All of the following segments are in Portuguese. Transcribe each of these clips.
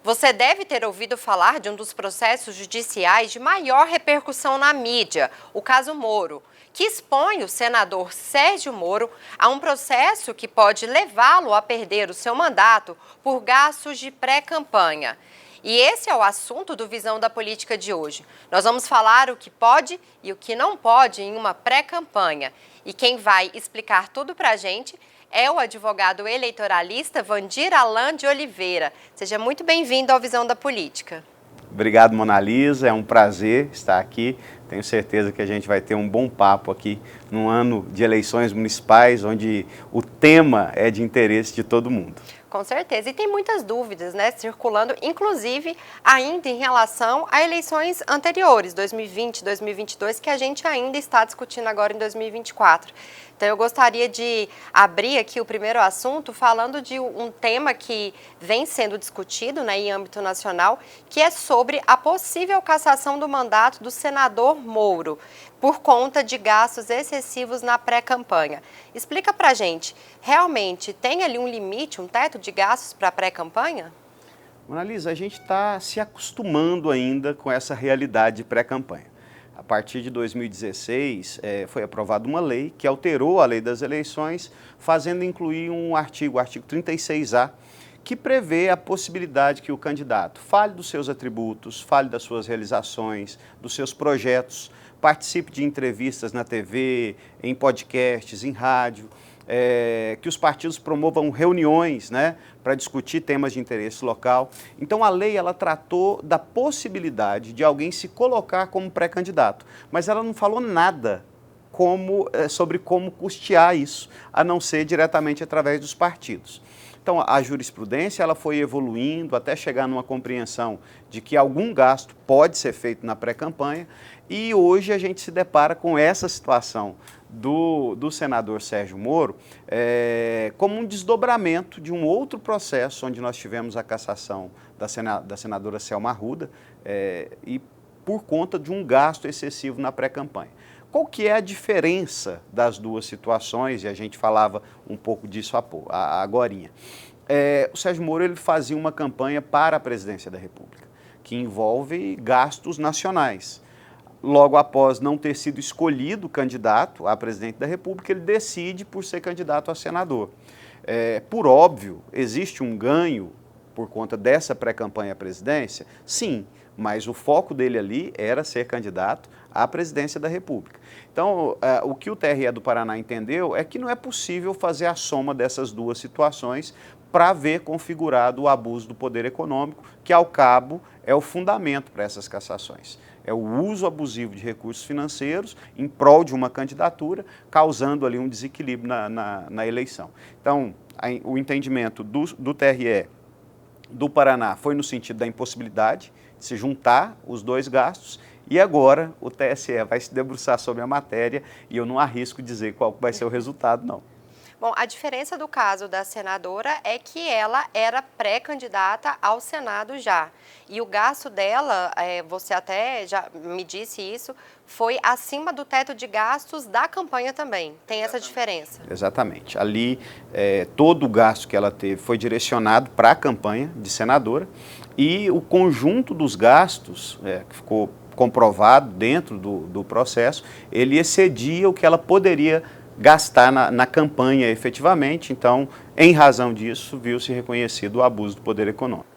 Você deve ter ouvido falar de um dos processos judiciais de maior repercussão na mídia, o caso Moro, que expõe o senador Sérgio Moro a um processo que pode levá-lo a perder o seu mandato por gastos de pré-campanha. E esse é o assunto do Visão da Política de hoje. Nós vamos falar o que pode e o que não pode em uma pré-campanha. E quem vai explicar tudo pra gente é o advogado eleitoralista Vandir Alan de Oliveira. Seja muito bem-vindo ao Visão da Política. Obrigado, Mona Lisa. É um prazer estar aqui. Tenho certeza que a gente vai ter um bom papo aqui num ano de eleições municipais, onde o tema é de interesse de todo mundo. Com certeza. E tem muitas dúvidas, né, circulando, inclusive ainda em relação a eleições anteriores, 2020, 2022, que a gente ainda está discutindo agora em 2024. Então, eu gostaria de abrir aqui o primeiro assunto falando de um tema que vem sendo discutido, né, em âmbito nacional, que é sobre a possível cassação do mandato do senador Moro, por conta de gastos excessivos na pré-campanha. Explica pra gente, realmente tem ali um limite, um teto de gastos para a pré-campanha? Mona Lisa, a gente está se acostumando ainda com essa realidade de pré-campanha. A partir de 2016, foi aprovada uma lei que alterou a lei das eleições, fazendo incluir um artigo, o artigo 36A, que prevê a possibilidade que o candidato fale dos seus atributos, fale das suas realizações, dos seus projetos, participe de entrevistas na TV, em podcasts, em rádio, que os partidos promovam reuniões, né, para discutir temas de interesse local. Então a lei ela tratou da possibilidade de alguém se colocar como pré-candidato, mas ela não falou nada sobre como custear isso, a não ser diretamente através dos partidos. Então, a jurisprudência ela foi evoluindo até chegar numa compreensão de que algum gasto pode ser feito na pré-campanha e hoje a gente se depara com essa situação do senador Sérgio Moro como um desdobramento de um outro processo onde nós tivemos a cassação da senadora Selma Arruda e por conta de um gasto excessivo na pré-campanha. Qual que é a diferença das duas situações? E a gente falava um pouco disso agorinha. O Sérgio Moro ele fazia uma campanha para a presidência da República, que envolve gastos nacionais. Logo após não ter sido escolhido candidato a presidente da República, ele decide por ser candidato a senador. Por óbvio, existe um ganho por conta dessa pré-campanha à presidência? Sim, mas o foco dele ali era ser candidato à presidência da República. Então, o que o TRE do Paraná entendeu é que não é possível fazer a soma dessas duas situações para ver configurado o abuso do poder econômico, que ao cabo é o fundamento para essas cassações. É o uso abusivo de recursos financeiros em prol de uma candidatura, causando ali um desequilíbrio na eleição. Então, o entendimento do TRE do Paraná foi no sentido da impossibilidade de se juntar os dois gastos e agora o TSE vai se debruçar sobre a matéria e eu não arrisco dizer qual vai ser o resultado, não. Bom, a diferença do caso da senadora é que ela era pré-candidata ao Senado já. E o gasto dela, você até já me disse isso, foi acima do teto de gastos da campanha também. Tem essa diferença? Exatamente. Ali, todo o gasto que ela teve foi direcionado para a campanha de senadora e o conjunto dos gastos, que ficou comprovado dentro do processo, ele excedia o que ela poderia gastar na campanha efetivamente. Então, em razão disso, viu-se reconhecido o abuso do poder econômico.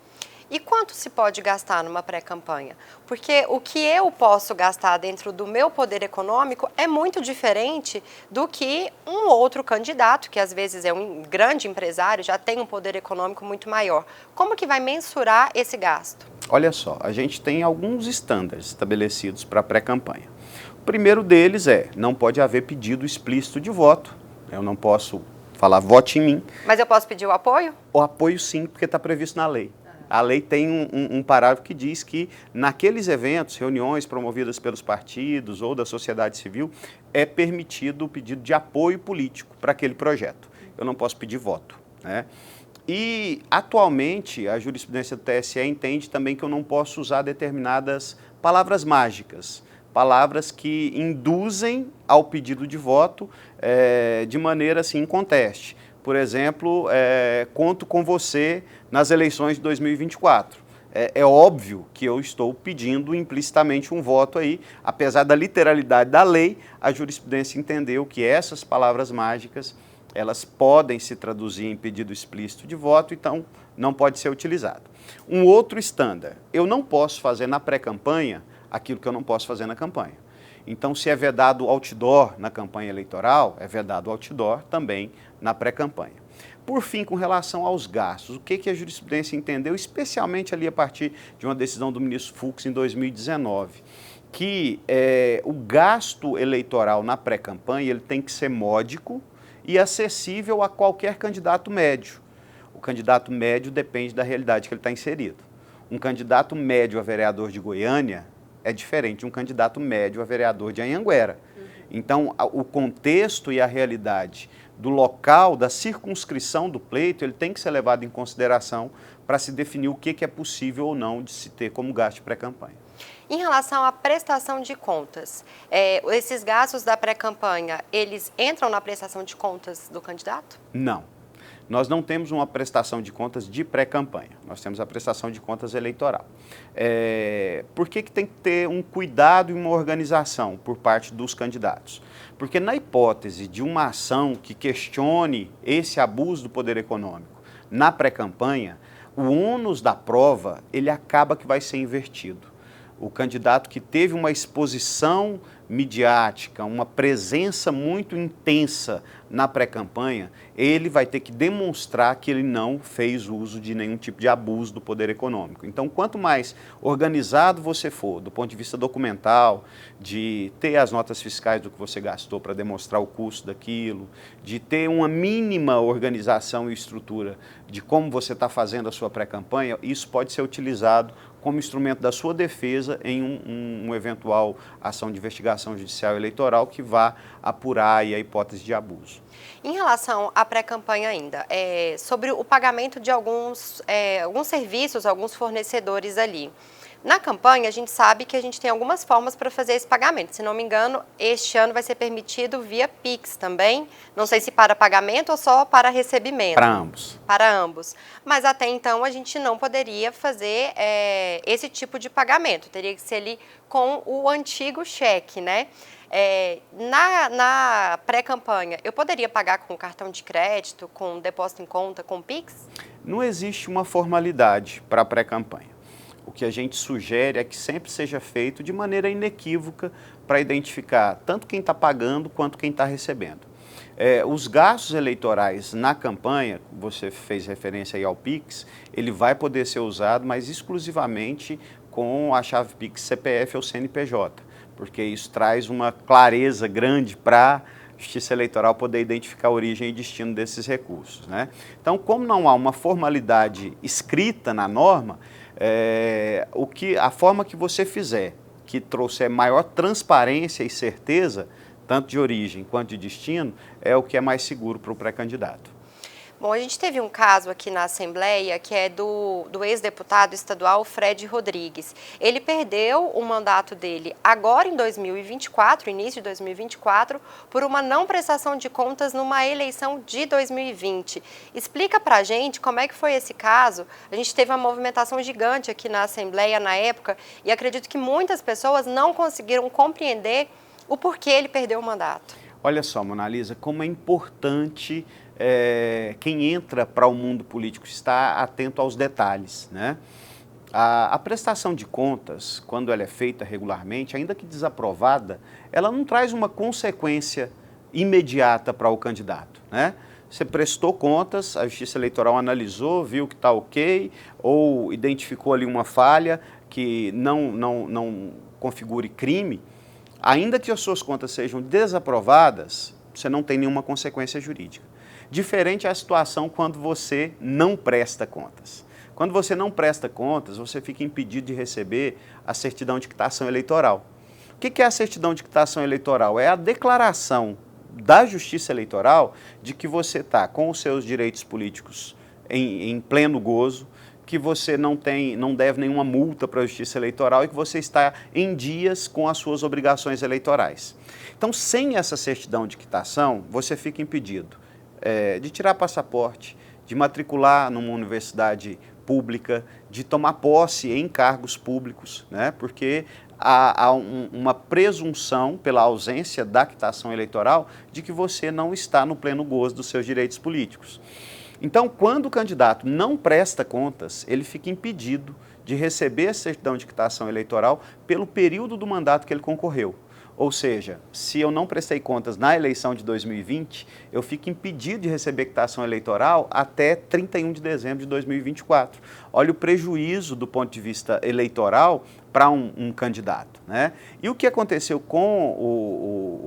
E quanto se pode gastar numa pré-campanha? Porque o que eu posso gastar dentro do meu poder econômico é muito diferente do que um outro candidato, que às vezes é um grande empresário, já tem um poder econômico muito maior. Como que vai mensurar esse gasto? Olha só, a gente tem alguns estándares estabelecidos para a pré-campanha. O primeiro deles não pode haver pedido explícito de voto. Eu não posso falar vote em mim. Mas eu posso pedir o apoio? O apoio sim, porque está previsto na lei. A lei tem um parágrafo que diz que naqueles eventos, reuniões promovidas pelos partidos ou da sociedade civil, é permitido o pedido de apoio político para aquele projeto. Eu não posso pedir voto, né? E, atualmente, a jurisprudência do TSE entende também que eu não posso usar determinadas palavras mágicas, palavras que induzem ao pedido de voto de maneira assim, inconteste. Por exemplo, conto com você nas eleições de 2024. é óbvio que eu estou pedindo implicitamente um voto aí, apesar da literalidade da lei, a jurisprudência entendeu que essas palavras mágicas, elas podem se traduzir em pedido explícito de voto, então não pode ser utilizado. Um outro estándar, eu não posso fazer na pré-campanha aquilo que eu não posso fazer na campanha. Então, se é vedado outdoor na campanha eleitoral, é vedado outdoor também na pré-campanha. Por fim, com relação aos gastos, o que a jurisprudência entendeu, especialmente ali a partir de uma decisão do ministro Fux em 2019, que o gasto eleitoral na pré-campanha ele tem que ser módico e acessível a qualquer candidato médio. O candidato médio depende da realidade que ele está inserido. Um candidato médio a vereador de Goiânia é diferente de um candidato médio a vereador de Anhanguera. Então, o contexto e a realidade do local, da circunscrição do pleito, ele tem que ser levado em consideração para se definir o que é possível ou não de se ter como gasto de pré-campanha. Em relação à prestação de contas, esses gastos da pré-campanha, eles entram na prestação de contas do candidato? Não. Nós não temos uma prestação de contas de pré-campanha, nós temos a prestação de contas eleitoral. Por que tem que ter um cuidado e uma organização por parte dos candidatos? Porque na hipótese de uma ação que questione esse abuso do poder econômico na pré-campanha, o ônus da prova, ele acaba que vai ser invertido. O candidato que teve uma exposição midiática, uma presença muito intensa na pré-campanha, ele vai ter que demonstrar que ele não fez uso de nenhum tipo de abuso do poder econômico. Então, quanto mais organizado você for, do ponto de vista documental, de ter as notas fiscais do que você gastou para demonstrar o custo daquilo, de ter uma mínima organização e estrutura de como você está fazendo a sua pré-campanha, isso pode ser utilizado como instrumento da sua defesa em uma eventual ação de investigação judicial eleitoral que vá apurar aí a hipótese de abuso. Em relação à pré-campanha ainda, sobre o pagamento de alguns serviços, alguns fornecedores ali. Na campanha, a gente sabe que a gente tem algumas formas para fazer esse pagamento. Se não me engano, este ano vai ser permitido via Pix também. Não sei se para pagamento ou só para recebimento. Para ambos. Para ambos. Mas até então a gente não poderia fazer esse tipo de pagamento. Teria que ser ali com o antigo cheque, né? Na pré-campanha, eu poderia pagar com cartão de crédito, com depósito em conta, com Pix? Não existe uma formalidade para a pré-campanha. O que a gente sugere é que sempre seja feito de maneira inequívoca para identificar tanto quem está pagando quanto quem está recebendo. Os gastos eleitorais na campanha, você fez referência aí ao Pix, ele vai poder ser usado, mas exclusivamente com a chave Pix CPF ou CNPJ, porque isso traz uma clareza grande para a Justiça Eleitoral poder identificar a origem e destino desses recursos, né? Então, como não há uma formalidade escrita na norma, a forma que você fizer, que trouxer maior transparência e certeza, tanto de origem quanto de destino, é o que é mais seguro para o pré-candidato. Bom, a gente teve um caso aqui na Assembleia que é do ex-deputado estadual Fred Rodrigues. Ele perdeu o mandato dele agora em 2024, início de 2024, por uma não prestação de contas numa eleição de 2020. Explica pra gente como é que foi esse caso. A gente teve uma movimentação gigante aqui na Assembleia na época e acredito que muitas pessoas não conseguiram compreender o porquê ele perdeu o mandato. Olha só, Mona Lisa, como é importante quem entra para o mundo político estar atento aos detalhes, né? A prestação de contas, quando ela é feita regularmente, ainda que desaprovada, ela não traz uma consequência imediata para o candidato, né? Você prestou contas, a Justiça Eleitoral analisou, viu que está ok, ou identificou ali uma falha que não configure crime, ainda que as suas contas sejam desaprovadas, você não tem nenhuma consequência jurídica. Diferente é a situação quando você não presta contas. Quando você não presta contas, você fica impedido de receber a certidão de quitação eleitoral. O que é a certidão de quitação eleitoral? É a declaração da Justiça Eleitoral de que você está com os seus direitos políticos em pleno gozo, que você não deve nenhuma multa para a Justiça Eleitoral e que você está em dias com as suas obrigações eleitorais. Então, sem essa certidão de quitação, você fica impedido de tirar passaporte, de matricular numa universidade pública, de tomar posse em cargos públicos, né? Porque há uma presunção, pela ausência da quitação eleitoral, de que você não está no pleno gozo dos seus direitos políticos. Então, quando o candidato não presta contas, ele fica impedido de receber a certidão de quitação eleitoral pelo período do mandato que ele concorreu. Ou seja, se eu não prestei contas na eleição de 2020, eu fico impedido de receber quitação eleitoral até 31 de dezembro de 2024. Olha o prejuízo do ponto de vista eleitoral para um candidato, né? E o que aconteceu com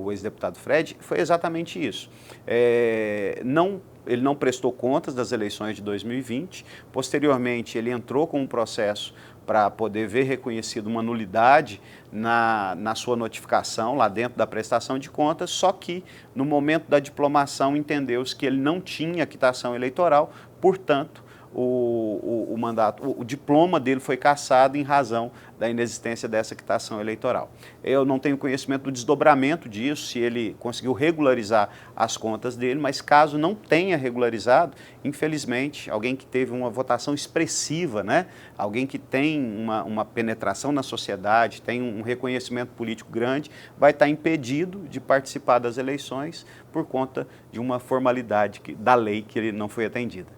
o ex-deputado Fred foi exatamente isso. Ele não prestou contas das eleições de 2020, posteriormente ele entrou com um processo para poder ver reconhecido uma nulidade na sua notificação, lá dentro da prestação de contas, só que no momento da diplomação entendeu-se que ele não tinha quitação eleitoral, portanto, o diploma dele foi cassado em razão da inexistência dessa quitação eleitoral. Eu não tenho conhecimento do desdobramento disso, se ele conseguiu regularizar as contas dele, mas caso não tenha regularizado, infelizmente, alguém que teve uma votação expressiva, né? Alguém que tem uma penetração na sociedade, tem um reconhecimento político grande, vai estar impedido de participar das eleições por conta de uma formalidade da lei que ele não foi atendida.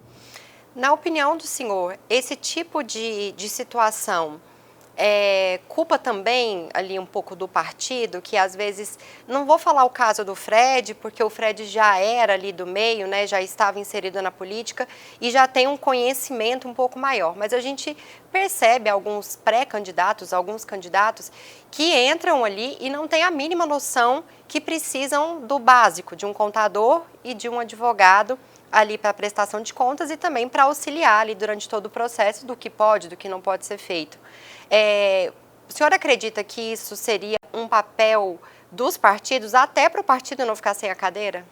Na opinião do senhor, esse tipo de situação culpa também ali um pouco do partido, que às vezes, não vou falar o caso do Fred, porque o Fred já era ali do meio, né, já estava inserido na política e já tem um conhecimento um pouco maior, mas a gente percebe alguns pré-candidatos, alguns candidatos que entram ali e não têm a mínima noção que precisam do básico, de um contador e de um advogado ali para prestação de contas e também para auxiliar ali durante todo o processo do que pode, do que não pode ser feito. O senhor acredita que isso seria um papel dos partidos, até para o partido não ficar sem a cadeira?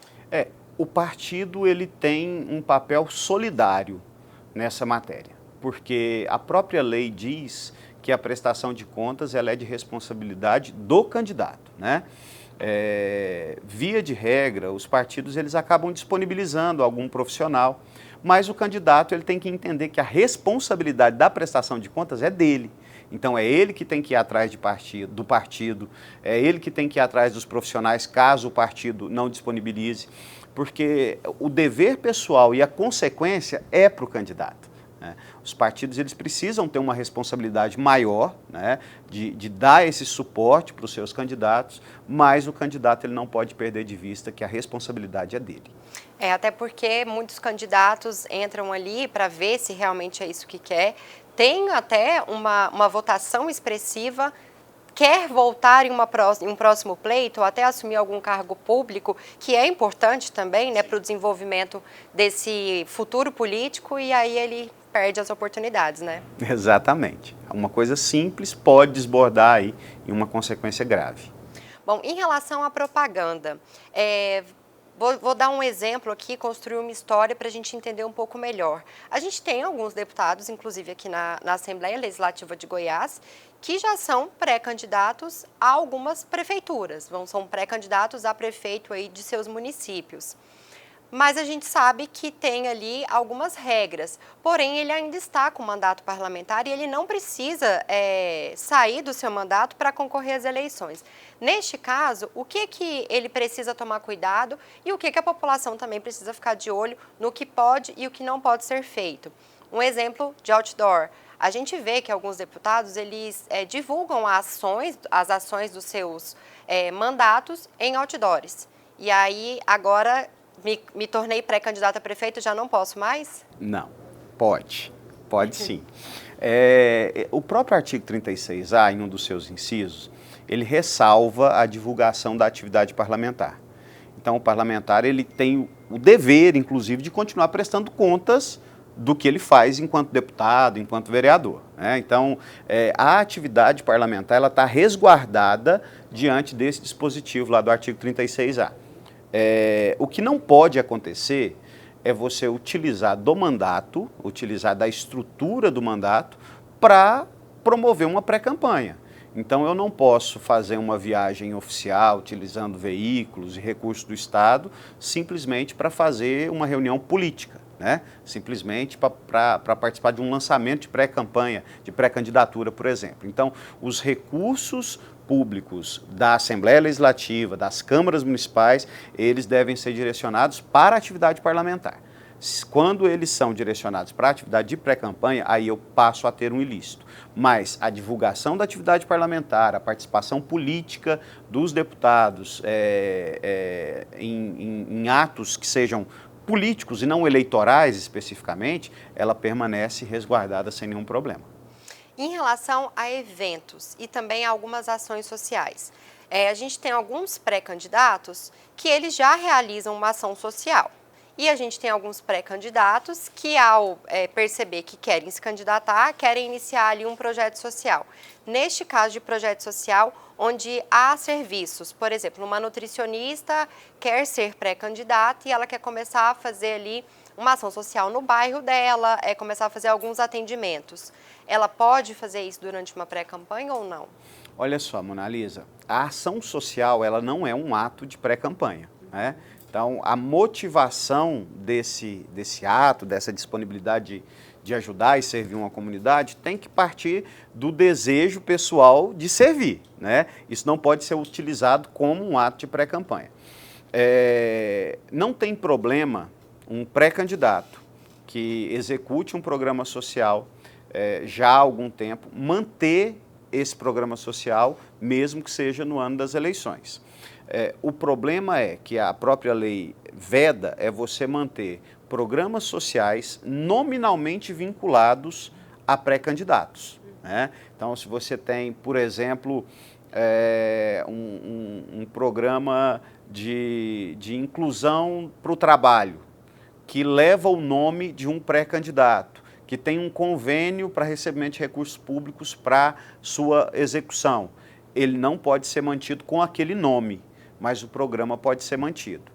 O partido ele tem um papel solidário nessa matéria, porque a própria lei diz que a prestação de contas ela é de responsabilidade do candidato, né? Via de regra, os partidos eles acabam disponibilizando algum profissional, mas o candidato ele tem que entender que a responsabilidade da prestação de contas é dele. Então é ele que tem que ir atrás do partido, é ele que tem que ir atrás dos profissionais caso o partido não disponibilize, porque o dever pessoal e a consequência é para o candidato. Os partidos eles precisam ter uma responsabilidade maior, né, de dar esse suporte para os seus candidatos, mas o candidato ele não pode perder de vista que a responsabilidade é dele. Até porque muitos candidatos entram ali para ver se realmente é isso que quer, tem até uma votação expressiva, quer voltar em um próximo pleito ou até assumir algum cargo público, que é importante também, né, para o desenvolvimento desse futuro político, e aí ele perde as oportunidades, né? Exatamente. Uma coisa simples pode desbordar aí em uma consequência grave. Bom, em relação à propaganda, vou dar um exemplo aqui, construir uma história para a gente entender um pouco melhor. A gente tem alguns deputados, inclusive aqui na Assembleia Legislativa de Goiás, que já são pré-candidatos a algumas prefeituras, são pré-candidatos a prefeito aí de seus municípios. Mas a gente sabe que tem ali algumas regras, porém ele ainda está com mandato parlamentar e ele não precisa sair do seu mandato para concorrer às eleições. Neste caso, o que ele precisa tomar cuidado e o que a população também precisa ficar de olho no que pode e o que não pode ser feito. Um exemplo de outdoor. A gente vê que alguns deputados eles divulgam as ações dos seus mandatos em outdoors. E aí agora me tornei pré-candidata a prefeito, já não posso mais? Não, pode sim. O próprio artigo 36A, em um dos seus incisos, ele ressalva a divulgação da atividade parlamentar. Então o parlamentar ele tem o dever, inclusive, de continuar prestando contas do que ele faz enquanto deputado, enquanto vereador, né? Então, a atividade parlamentar ela está resguardada diante desse dispositivo lá do artigo 36A. O que não pode acontecer é você utilizar do mandato, utilizar da estrutura do mandato para promover uma pré-campanha. Então eu não posso fazer uma viagem oficial utilizando veículos e recursos do Estado simplesmente para fazer uma reunião política, né? Simplesmente para participar de um lançamento de pré-campanha, de pré-candidatura, por exemplo. Então, os recursos públicos da Assembleia Legislativa, das câmaras municipais, eles devem ser direcionados para a atividade parlamentar. Quando eles são direcionados para a atividade de pré-campanha, aí eu passo a ter um ilícito. Mas a divulgação da atividade parlamentar, a participação política dos deputados em atos que sejam políticos e não eleitorais especificamente, ela permanece resguardada sem nenhum problema. Em relação a eventos e também a algumas ações sociais, a gente tem alguns pré-candidatos que eles já realizam uma ação social. E a gente tem alguns pré-candidatos que, ao perceber que querem se candidatar, querem iniciar ali um projeto social. Neste caso de projeto social, onde há serviços, por exemplo, uma nutricionista quer ser pré-candidata e ela quer começar a fazer ali uma ação social no bairro dela, começar a fazer alguns atendimentos. Ela pode fazer isso durante uma pré-campanha ou não? Olha só, Mona Lisa, a ação social ela não é um ato de pré-campanha, né? Então, a motivação desse ato, dessa disponibilidade de ajudar e servir uma comunidade, tem que partir do desejo pessoal de servir, né? Isso não pode ser utilizado como um ato de pré-campanha. Não tem problema um pré-candidato que execute um programa social já há algum tempo, manter esse programa social, mesmo que seja no ano das eleições. O problema é que a própria lei veda você manter programas sociais nominalmente vinculados a pré-candidatos, né? Então, se você tem, por exemplo, um programa de inclusão para o trabalho, que leva o nome de um pré-candidato, que tem um convênio para recebimento de recursos públicos para sua execução, ele não pode ser mantido com aquele nome, mas o programa pode ser mantido.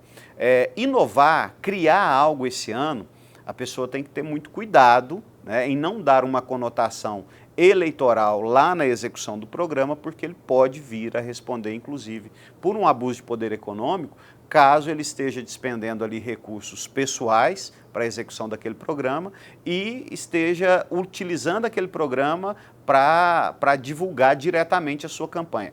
Inovar, criar algo esse ano, a pessoa tem que ter muito cuidado, né, em não dar uma conotação eleitoral lá na execução do programa, porque ele pode vir a responder, inclusive, por um abuso de poder econômico, caso ele esteja despendendo ali recursos pessoais para a execução daquele programa e esteja utilizando aquele programa para divulgar diretamente a sua campanha.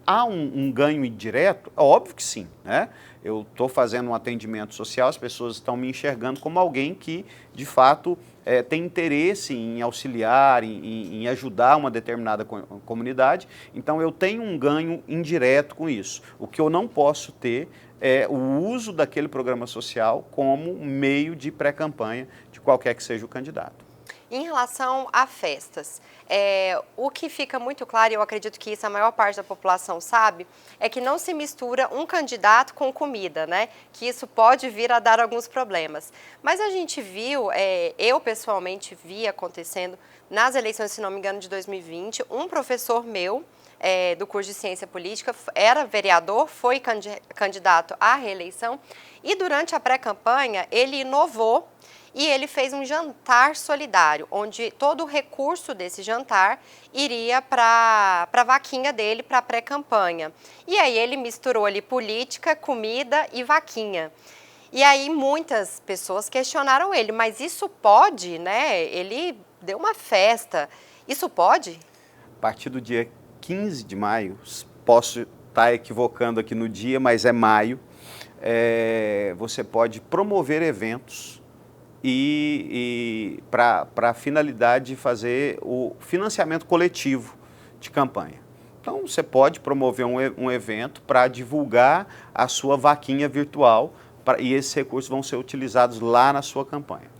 Há um ganho indireto? Óbvio que sim, né? Eu estou fazendo um atendimento social, as pessoas estão me enxergando como alguém que, de fato, tem interesse em auxiliar, em ajudar uma determinada comunidade, então eu tenho um ganho indireto com isso. O que eu não posso ter é o uso daquele programa social como meio de pré-campanha de qualquer que seja o candidato. Em relação a festas, o que fica muito claro, e eu acredito que isso a maior parte da população sabe, é que não se mistura um candidato com comida, né? Que isso pode vir a dar alguns problemas. Mas a gente viu, eu pessoalmente vi acontecendo nas eleições, se não me engano, de 2020, um professor meu, do curso de Ciência Política, era vereador, foi candidato à reeleição, e durante a pré-campanha ele inovou e ele fez um jantar solidário, onde todo o recurso desse jantar iria para a vaquinha dele, para a pré-campanha. E aí ele misturou ali política, comida e vaquinha. E aí muitas pessoas questionaram ele, mas isso pode, né? Ele deu uma festa, isso pode? A partir do dia 15 de maio, posso estar equivocando aqui no dia, mas é maio, você pode promover eventos e para a finalidade de fazer o financiamento coletivo de campanha. Então, você pode promover um evento para divulgar a sua vaquinha virtual e esses recursos vão ser utilizados lá na sua campanha.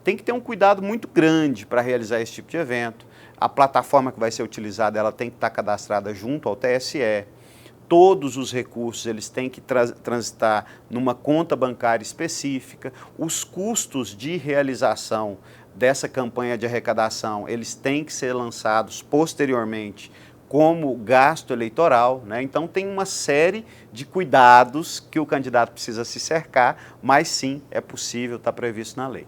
Tem que ter um cuidado muito grande para realizar esse tipo de evento. A plataforma que vai ser utilizada, ela tem que estar cadastrada junto ao TSE. Todos os recursos eles têm que transitar numa conta bancária específica. Os custos de realização dessa campanha de arrecadação, eles têm que ser lançados posteriormente como gasto eleitoral, né? Então tem uma série de cuidados que o candidato precisa se cercar, mas sim, é possível, está previsto na lei.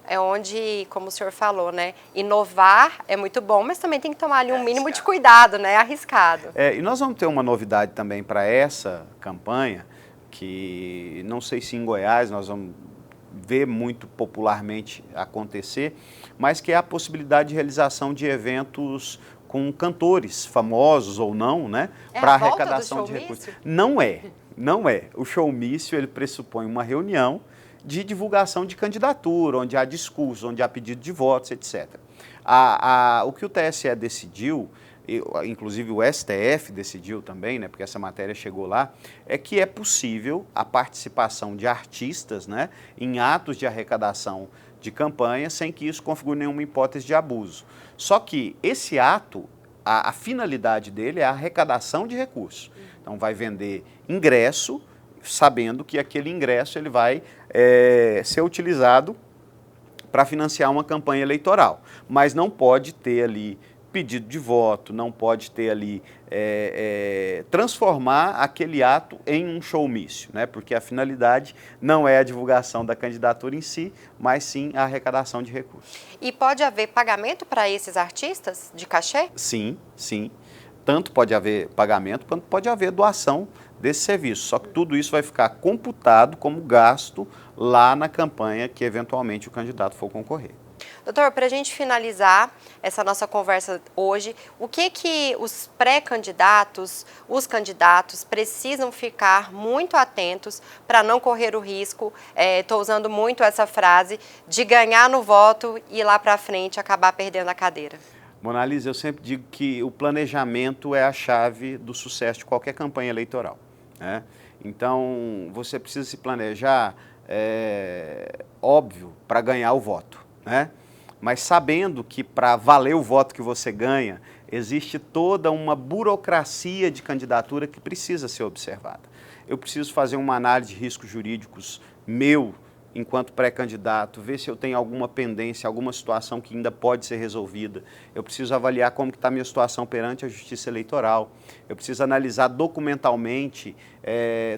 É onde, como o senhor falou, né, inovar é muito bom, mas também tem que tomar ali um mínimo de cuidado, né, arriscado. E nós vamos ter uma novidade também para essa campanha, que não sei se em Goiás nós vamos vê muito popularmente acontecer, mas que é a possibilidade de realização de eventos com cantores famosos ou não, né, para arrecadação de recursos. Não é. O showmício, ele pressupõe uma reunião de divulgação de candidatura, onde há discurso, onde há pedido de votos, etc. O que o TSE decidiu, inclusive o STF decidiu também, né, porque essa matéria chegou lá, é que é possível a participação de artistas, né, em atos de arrecadação de campanha sem que isso configure nenhuma hipótese de abuso. Só que esse ato, a finalidade dele é a arrecadação de recursos. Então vai vender ingresso, sabendo que aquele ingresso ele vai ser utilizado para financiar uma campanha eleitoral. Mas não pode ter ali pedido de voto, não pode ter ali, transformar aquele ato em um showmício, né? Porque a finalidade não é a divulgação da candidatura em si, mas sim a arrecadação de recursos. E pode haver pagamento para esses artistas de cachê? Sim, sim. Tanto pode haver pagamento, quanto pode haver doação desse serviço. Só que tudo isso vai ficar computado como gasto lá na campanha que eventualmente o candidato for concorrer. Doutor, para a gente finalizar essa nossa conversa hoje, o que os pré-candidatos, os candidatos precisam ficar muito atentos para não correr o risco, estou usando muito essa frase, de ganhar no voto e lá para frente acabar perdendo a cadeira? Monalisa, eu sempre digo que o planejamento é a chave do sucesso de qualquer campanha eleitoral, né? Então, você precisa se planejar, óbvio, para ganhar o voto, né? Mas sabendo que para valer o voto que você ganha, existe toda uma burocracia de candidatura que precisa ser observada. Eu preciso fazer uma análise de riscos jurídicos meu, enquanto pré-candidato, ver se eu tenho alguma pendência, alguma situação que ainda pode ser resolvida. Eu preciso avaliar como está a minha situação perante a Justiça Eleitoral. Eu preciso analisar documentalmente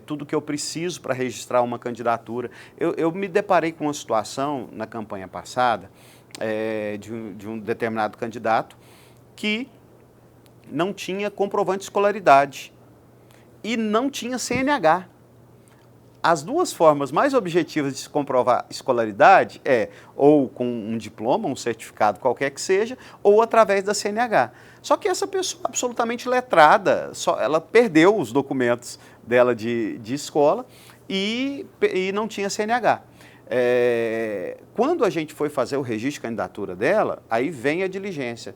tudo que eu preciso para registrar uma candidatura. Eu me deparei com uma situação na campanha passada, de um determinado candidato que não tinha comprovante de escolaridade e não tinha CNH. As duas formas mais objetivas de se comprovar escolaridade é ou com um diploma, um certificado qualquer que seja, ou através da CNH. Só que essa pessoa absolutamente letrada, ela perdeu os documentos dela de escola e não tinha CNH. Quando a gente foi fazer o registro de candidatura dela, aí vem a diligência.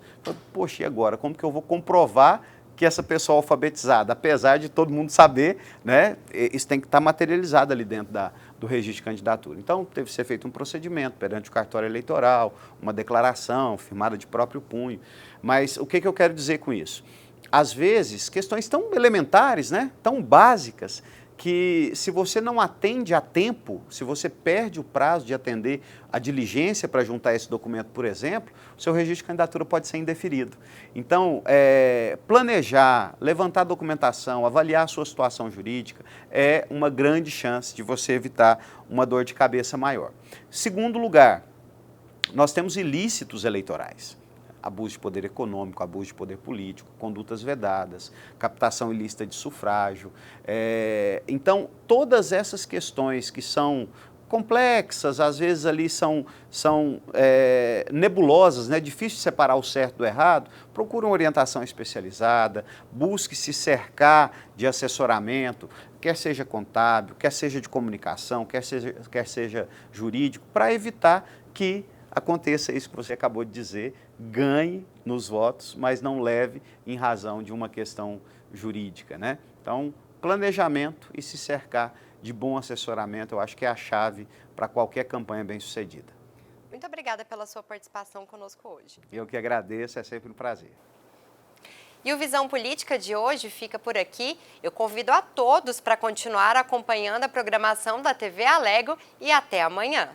Poxa, e agora? Como que eu vou comprovar que essa pessoa é alfabetizada? Apesar de todo mundo saber, né, isso tem que estar materializado ali dentro do registro de candidatura. Então, teve que ser feito um procedimento perante o cartório eleitoral, uma declaração firmada de próprio punho. Mas o que eu quero dizer com isso? Às vezes, questões tão elementares, né, tão básicas, que se você não atende a tempo, se você perde o prazo de atender a diligência para juntar esse documento, por exemplo, o seu registro de candidatura pode ser indeferido. Então, planejar, levantar documentação, avaliar a sua situação jurídica é uma grande chance de você evitar uma dor de cabeça maior. Segundo lugar, nós temos ilícitos eleitorais. Abuso de poder econômico, abuso de poder político, condutas vedadas, captação ilícita de sufrágio. Então, todas essas questões que são complexas, às vezes ali são nebulosas, né? Difícil de separar o certo do errado, procuram orientação especializada, busque se cercar de assessoramento, quer seja contábil, quer seja de comunicação, quer seja jurídico, para evitar que aconteça isso que você acabou de dizer, ganhe nos votos, mas não leve em razão de uma questão jurídica, né? Então, planejamento e se cercar de bom assessoramento, eu acho que é a chave para qualquer campanha bem-sucedida. Muito obrigada pela sua participação conosco hoje. Eu que agradeço, é sempre um prazer. E o Visão Política de hoje fica por aqui. Eu convido a todos para continuar acompanhando a programação da TV Alego e até amanhã.